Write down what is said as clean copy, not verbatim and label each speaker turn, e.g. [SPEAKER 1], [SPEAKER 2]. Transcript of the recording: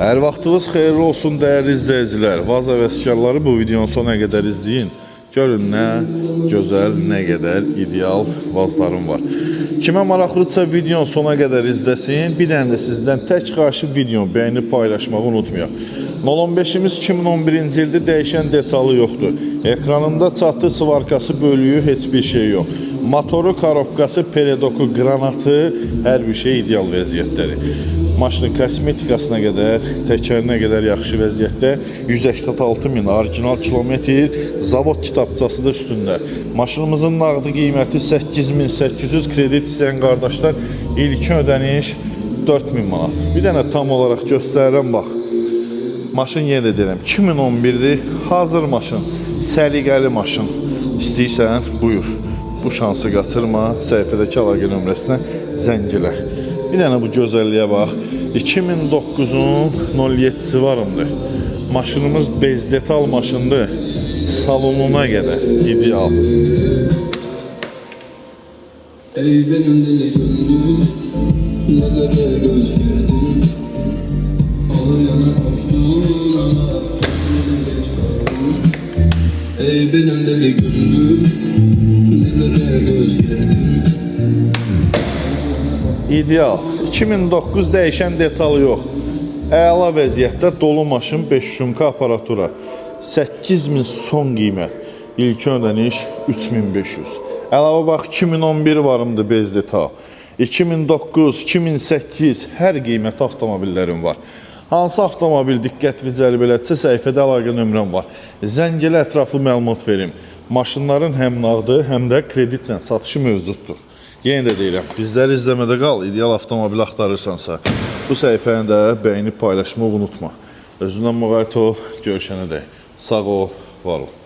[SPEAKER 1] Hər vaxtınız xeyirli olsun dəyərli izləyicilər. Vaz əvəzkarları bu videonun sonuna qədər izləyin. Görün nə gözəl, nə qədər ideal vazlarım var. Kimə maraqlıdırsa videonun sonuna qədər izləsin. Bir dənə də sizdən tək xahişim videonu bəyənib paylaşmağı unutmayaq. 015'imiz 2011-ci ildə dəyişən detalı yoxdur. Ekranında çatı svarkası bölüyü heç bir şey yox. Motoru, korobkası, peredoku, qranatı, hər bir şey ideal vəziyyətdədir. Maşının kosmetikasına qədər, təkərinə qədər yaxşı vəziyyətdə. 186.000 orijinal kilometr, zavod kitabçası da üstündə. Maşınımızın nağdı qiyməti 8.800, kredit istəyən qardaşlar ilkin ödəniş 4.000 manat. Bir dənə tam olaraq göstərirəm, bax. Maşın yenə də deyirəm, 2011'dir, hazır maşın, səliqəli maşın. İstəyirsən, buyur. Bu şansı qaçırma, səhifədəki əlaqə nömrəsinə zəng elə. Bir dənə bu gözəlliyə bax. 2009'un 07'si varımdır. Maşınımız bez detal maşındır. Salonuna qədər ideal.
[SPEAKER 2] Ey benim deli gönlüm, nelere göz verdin. Ağlayana koştun ama kendini geç kaldın. Ey benim deli gönlüm, nelere göz verdin.
[SPEAKER 1] İdeal. 2009 dəyişən detalı yox. Əla vəziyyətdə dolu maşın 5 şumka aparatura. 8.000 son qiymət. İlkin ödəniş 3.500. Əlavə bax 2011 varımdır bez detal. 2009, 2008 hər qiymət avtomobillərim var. Hansı avtomobil diqqətini cəlb elətsə səhifədə əlaqə nömrəm var. Zəng elə ətraflı məlumat verim. Maşınların həm nağdı, həm də kreditlə satışı mövcuddur. Yenə də deyirəm, bizləri izləmədə qal, ideal avtomobil axtarırsansa, bu səhifəni də bəyənib paylaşmağı unutma. Özündən müğayət ol, görüşənə dək. Sağ ol, var ol.